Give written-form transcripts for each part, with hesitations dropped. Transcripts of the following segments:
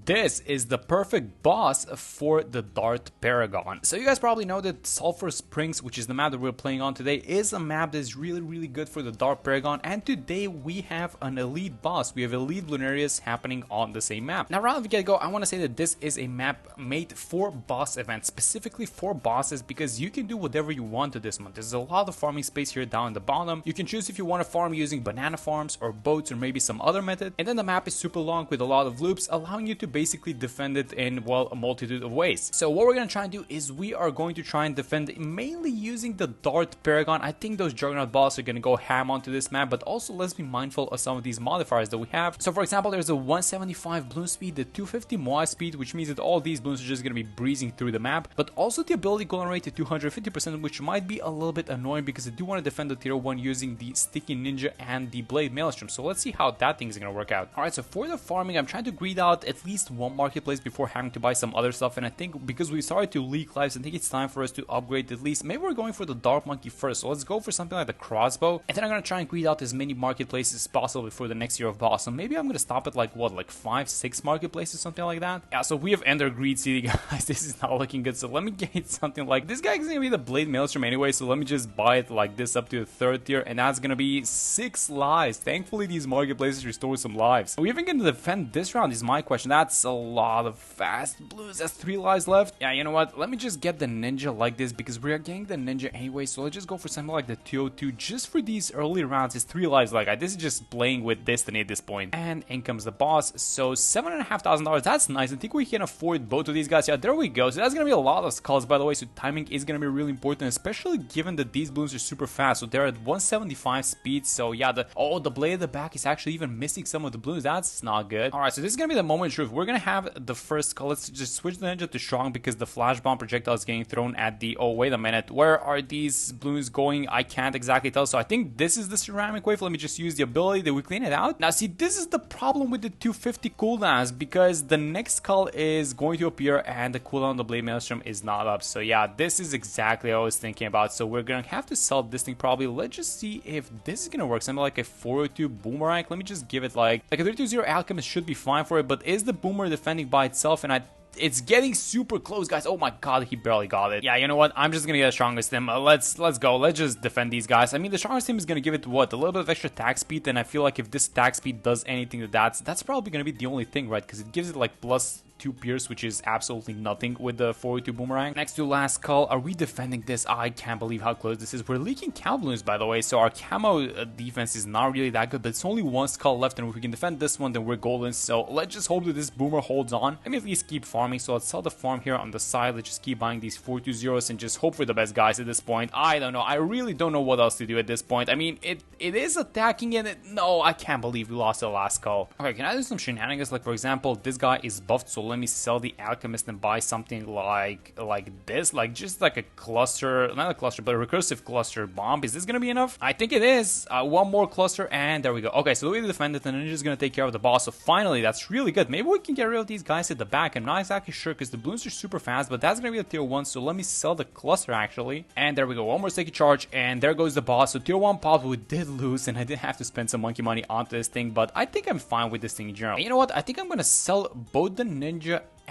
this is the perfect boss for the Dart Paragon. So you guys probably know that Sulphur Springs, which is the map that we're playing on today, is a map that is really good for the Dart Paragon, and today we have an elite boss. We have elite Bloon areas happening on the same map. Now right off the get-go, I want to say that this is a map made for boss events, specifically for bosses, because you can do whatever you want to this month. There's a lot of farming space here down at the bottom. You can choose if you want to farm using banana farms or boats or maybe some other method, and then the map is super long with a lot of loops, allowing you to basically defend it in, well, a multitude of ways. So what we're going to try and do is we are going to try and defend mainly using the Dart Paragon. I think those Juggernaut bosses are going to go ham onto this map, but also let's be mindful of some of these modifiers that we have. So for example, there's a 175 bloon speed, the 250 Moai speed, which means that all these bloons are just going to be breezing through the map, but also the ability golden rate to 250%, which might be a little bit annoying because I do want to defend the tier 1 using the Sticky Ninja and the Blade Maelstrom. So let's see how that thing is going to work out. Alright, so for the farming, I'm trying to greed out at least one marketplace before having to buy some other stuff, and I think because we started to leak lives, I think it's time for us to upgrade at least. Maybe we're going for the Dark Monkey first, so let's go for something like the crossbow, and then I'm going to try and greed out as many marketplaces as possible before the next year of boss. So maybe I'm going to stop at like what, like 5-6 marketplaces, something like that. Yeah, so we have Ender Greed City, guys. This is not looking good, so let me get something like this. Guy is going to be the Blade Maelstrom anyway, so let me just buy it like this up to the 3rd tier, and that's going to be 6 lives. Thankfully these marketplaces restore some lives. Are we even going to defend this round is my question. That's a lot of fast blues. That's 3 lives left. Yeah, you know what, let me just get the ninja like this because we're getting the ninja anyway, so let's just go for something like the 202 just for these early rounds. It's 3 lives. Like, this is just playing with destiny at this point. And in comes the boss. So $7,500, that's nice. I think we can afford both of these guys. Yeah, there we go. So that's gonna be a lot of skulls, by the way, so timing is gonna be really important, especially given that these bloons are super fast. So they're at 175 speed. So yeah, the blade at the back is actually even missing some of the bloons. That's not good. All right, so this is gonna be the moment of truth. We're gonna have the first skull. Let's just switch the ninja to strong because the flash bomb projectile is getting thrown at the, oh wait a minute, where are these bloons going? I can't exactly tell. So I think this is the ceramic wave. Let me just use the ability that we clean it out. Now see, this is the problem with the 250 cooldowns because the next skull is going to appear and the cooldown on the Blade Maelstrom is not up. So yeah, this is exactly what I was thinking about. So we're gonna have to sell this thing probably. Let's just see if this is gonna work. Something like a 402 boomerang. Let me just give it like a 320 alchemist should be fine for it, but is the boomer defending by itself? And it's getting super close, guys. Oh my god, he barely got it. Yeah, you know what, I'm just gonna get the strongest team. Let's go. Let's just defend these guys. I mean, the strongest team is gonna give it what, a little bit of extra attack speed, and I feel like if this attack speed does anything to that's probably gonna be the only thing, right? Because it gives it like plus 2 pierce, which is absolutely nothing with the 402 boomerang. Next to last skull, are we defending this? I can't believe how close this is. We're leaking cow balloons, by the way, so our camo defense is not really that good, but it's only 1 skull left, and if we can defend this one, then we're golden. So let's just hope that this boomer holds on. Let me at least keep farming. So let's sell the farm here on the side. Let's just keep buying these 420s and just hope for the best, guys. At this point, I don't know. I really don't know what else to do at this point. I mean, it is attacking, and no, I can't believe we lost the last skull. Okay, can I do some shenanigans? Like, for example, this guy is buffed, so let me sell the alchemist and buy something like this, like just like a cluster, not a cluster, but a recursive cluster bomb. Is this gonna be enough? I think it is. One more cluster, and there we go. Okay, so the way to defend it, the ninja is gonna take care of the boss. So finally, that's really good. Maybe we can get rid of these guys at the back. I'm not exactly sure because the bloons are super fast, but that's gonna be a tier 1. So let me sell the cluster actually, and there we go. One more sticky charge, and there goes the boss. So tier 1 popped. We did lose, and I did have to spend some monkey money onto this thing, but I think I'm fine with this thing in general. And you know what? I think I'm gonna sell both the ninja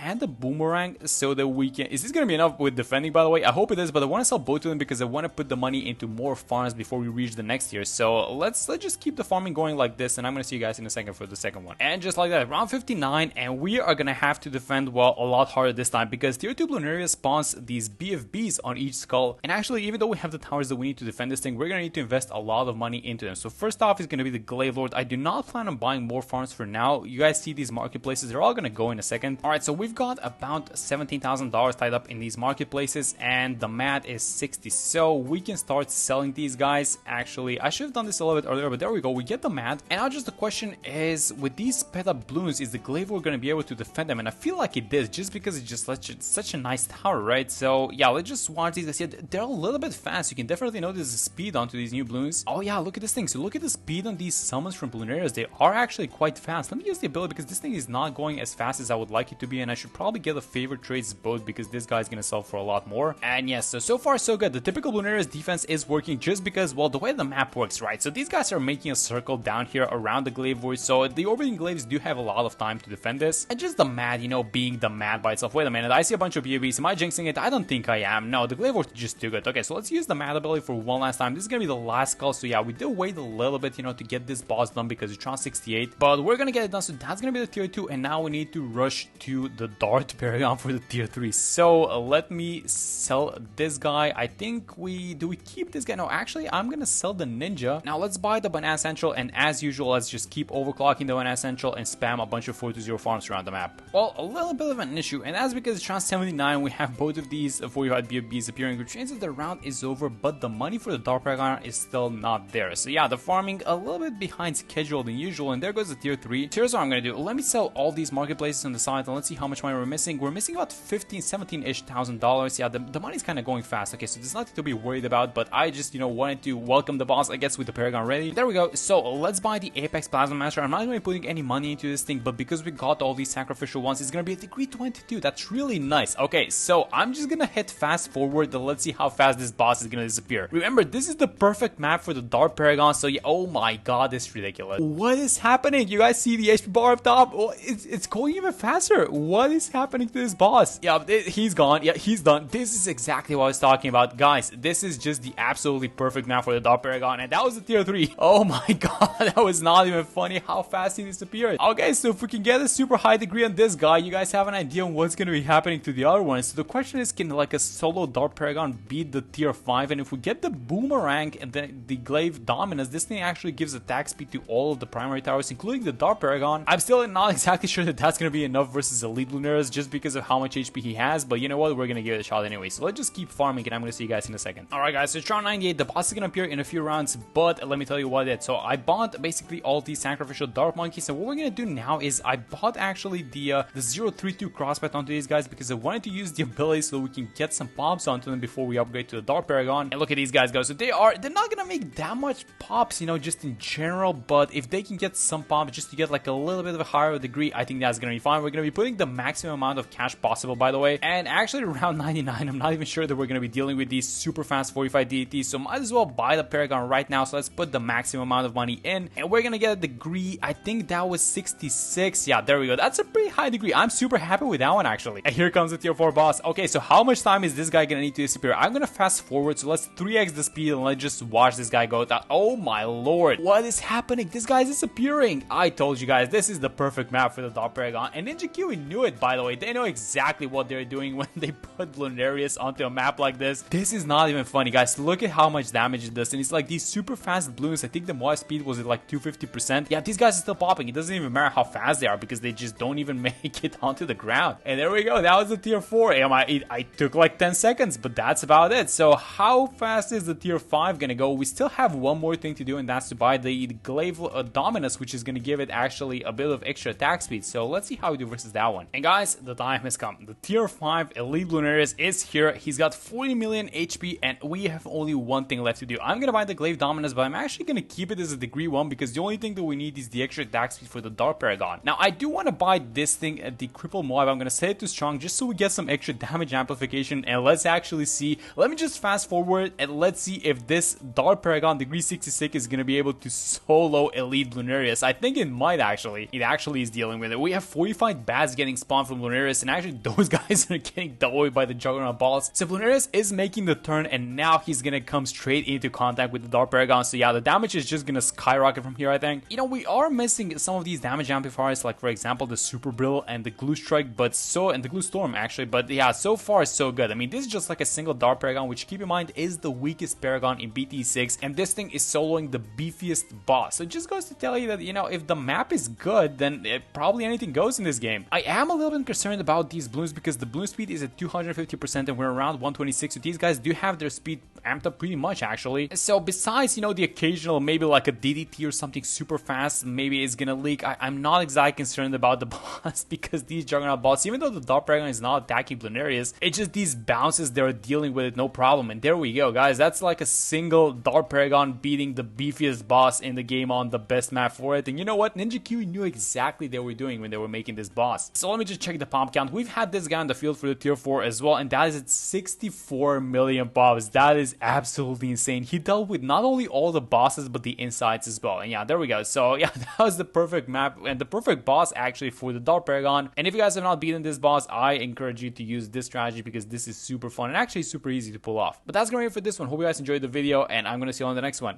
and the boomerang so that we can, is this gonna be enough with defending, by the way? I hope it is, but I want to sell both of them because I want to put the money into more farms before we reach the next year. So let's just keep the farming going like this, and I'm gonna see you guys in a second for the second one. And just like that, round 59, and we are gonna have to defend, well, a lot harder this time because tier 2 bloon area spawns these BFBs on each skull, and actually, even though we have the towers that we need to defend this thing, we're gonna need to invest a lot of money into them. So first off is gonna be the Glaive Lord. I do not plan on buying more farms for now. You guys see these marketplaces, they're all gonna go in a second. All right, so we've got about $17,000 tied up in these marketplaces, and the mat is 60, so we can start selling these guys. Actually, I should have done this a little bit earlier, but there we go. We get the mat, and now just the question is, with these sped up bloons, is the Glaive Lord going to be able to defend them? And I feel like it is, just because it's just such a nice tower, right? So yeah, let's just watch these guys here. They're a little bit fast. You can definitely notice the speed onto these new bloons. Oh yeah, look at this thing. So look at the speed on these summons from bloon areas. They are actually quite fast. Let me use the ability because this thing is not going as fast as I would like it to be, and I should probably get a favorite trades both because this guy's gonna sell for a lot more. And yes, so far so good. The typical Bloonerius defense is working just because, well, the way the map works, right? So these guys are making a circle down here around the glaive void, so the orbiting glaives do have a lot of time to defend this. And just the mad, you know, being the mad by itself. Wait a minute, I see a bunch of BOBs. Am I jinxing it? I don't think I am. No, the glaive void is just too good. Okay, so let's use the mad ability for one last time. This is gonna be the last call, so yeah, we did wait a little bit, you know, to get this boss done because it's around 68, but we're gonna get it done. So that's gonna be the tier 2, and now we need to rush to the Dart Paragon for the tier 3. So let me sell this guy. I think do we keep this guy? No, actually, I'm gonna sell the ninja. Now let's buy the Banana Central, and as usual, let's just keep overclocking the Banana Central and spam a bunch of 4-0 farms around the map. Well, a little bit of an issue, and that's because it's around 79. We have both of these 45 BOBs appearing, which means that the round is over, but the money for the Dart Paragon is still not there. So yeah, the farming a little bit behind schedule than usual, and there goes the tier 3. Here's what I'm gonna do. Let me sell all these marketplaces on the side, and let's see how much money we're missing. We're missing about $17-ish thousand. Yeah, the money's kind of going fast. Okay, so there's nothing to be worried about, but I just, you know, wanted to welcome the boss, I guess, with the Paragon ready. There we go. So let's buy the Apex Plasma Master. I'm not going to be putting any money into this thing, but because we got all these sacrificial ones, it's going to be a degree 22. That's really nice. Okay, so I'm just going to hit fast forward, and let's see how fast this boss is going to disappear. Remember, this is the perfect map for the Dart Paragon, so yeah, oh my god, this is ridiculous. What is happening? You guys see the HP bar up top? Oh, it's going even faster. What is happening to this boss? Yeah, he's gone. Yeah, he's done. This is exactly what I was talking about. Guys, this is just the absolutely perfect map for the Dart Paragon, and that was the tier 3. Oh my god, that was not even funny how fast he disappeared. Okay, so if we can get a super high degree on this guy, you guys have an idea on what's going to be happening to the other ones. So the question is, can like a solo Dart Paragon beat the tier 5? And if we get the Boomerang and the Glaive Dominance, this thing actually gives attack speed to all of the primary towers, including the Dart Paragon. I'm still not exactly sure that that's going to be enough versus Elite Bloonerius just because of how much HP he has, but you know what, we're going to give it a shot anyway. So let's just keep farming, and I'm going to see you guys in a second. Alright guys, so it's round 98, the boss is going to appear in a few rounds, but let me tell you what it is. So I bought basically all these sacrificial Dart Monkeys, and what we're going to do now is I bought actually the 032 crossbite onto these guys because I wanted to use the ability so we can get some pops onto them before we upgrade to the Dart Paragon. And look at these guys go. So they're not going to make that much pops, you know, just in general, but if they can get some pops just to get like a little bit of a higher degree, I think that's going to be fine. We're going to be putting the maximum amount of cash possible, by the way, and actually around 99, I'm not even sure that we're going to be dealing with these super fast 45 DDTs, so might as well buy the Paragon right now. So let's put the maximum amount of money in, and we're going to get a degree. I think that was 66. Yeah, there we go. That's a pretty high degree. I'm super happy with that one, actually. And here comes the tier 4 boss. Okay, so how much time is this guy going to need to disappear? I'm going to fast forward, so let's 3x the speed, and let's just watch this guy go down. Oh my lord, what is happening? This guy's disappearing. I told you guys, this is the perfect map for the Dart Paragon, and Ninjakiwi knew it, by the way. They know exactly what they're doing when they put Bloonerius onto a map like this. This is not even funny, guys. Look at how much damage it does, and it's like these super fast balloons. I think the Moai speed was at like 250%. Yeah, these guys are still popping. It doesn't even matter how fast they are because they just don't even make it onto the ground. And there we go. That was the tier 4. I took like 10 seconds, but that's about it. So how fast is the tier 5 gonna go? We still have one more thing to do, and that's to buy the Glaive Dominus, which is gonna give it actually a bit of extra attack speed. So let's see how we do versus that one. And guys, the time has come. The tier 5 Elite Bloonerius is here. He's got 40 million HP, and we have only one thing left to do. I'm gonna buy the Glaive Dominus, but I'm actually gonna keep it as a degree 1 because the only thing that we need is the extra attack speed for the Dart Paragon. Now, I do want to buy this thing at the Cripple Moab. I'm gonna set it to strong just so we get some extra damage amplification, and let's actually see. Let me just fast forward and let's see if this Dart Paragon degree 66 is gonna be able to solo Elite Bloonerius. I think it might actually. It actually is dealing with it. We have 45 bats getting spawned from Bloonerius, and actually those guys are getting dealt by the Juggernaut balls. So Bloonerius is making the turn, and now he's gonna come straight into contact with the Dart Paragon. So yeah, the damage is just gonna skyrocket from here, I think. You know, we are missing some of these damage amplifiers, like for example the Super Brill and the Glue Strike, and the Glue Storm actually, but yeah, so far so good. I mean, this is just like a single Dart Paragon, which keep in mind is the weakest Paragon in BT6, and this thing is soloing the beefiest boss. So it just goes to tell you that, you know, if the map is good, then probably anything goes in this game. I am a little bit concerned about these balloons because the balloon speed is at 250% and we're around 126, so these guys do have their speed amped up pretty much actually. So besides, you know, the occasional maybe like a DDT or something super fast, maybe it's gonna leak, I'm not exactly concerned about the boss because these Juggernaut boss, even though the Dark Paragon is not attacking Bloonarius, it's just these bounces, they're dealing with it no problem. And there we go, guys. That's like a single Dark Paragon beating the beefiest boss in the game on the best map for it. And you know what? Ninjakiwi knew exactly what they were doing when they were making this boss. So let me just check the pop count. We've had this guy on the field for the tier 4 as well, and that is at 64 million pops. That is absolutely insane. He dealt with not only all the bosses, but the insides as well. And yeah, there we go. So yeah, that was the perfect map and the perfect boss actually for the Dark Paragon. And if you guys have not beaten this boss, I encourage you to use this strategy because this is super fun and actually super easy to pull off. But that's gonna be it for this one. Hope you guys enjoyed the video, and I'm gonna see you on the next one.